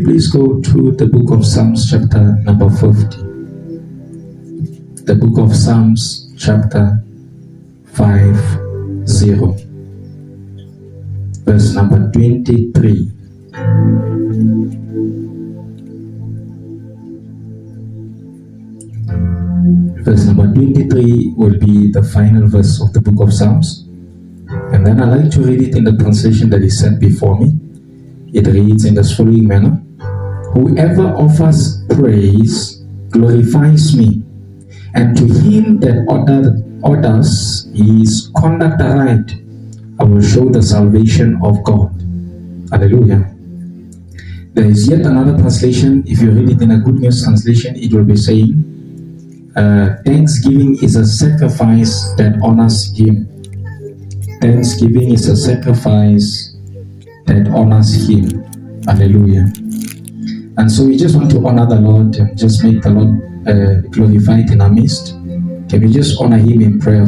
please go to the book of Psalms chapter number 50? The book of Psalms chapter 50, verse number 23. Verse number 23 will be the final verse of the book of Psalms. And then I like to read it in the translation that is set before me. It reads in this following manner: Whoever offers praise glorifies me, and to him that orders his conduct aright, I will show the salvation of God. Hallelujah. There is yet another translation. If you read it in a Good News translation, it will be saying, thanksgiving is a sacrifice that honors him. Thanksgiving is a sacrifice that honors him. Hallelujah. And so we just want to honor the Lord and just make the Lord glorified in our midst. Can we just honor him in prayer?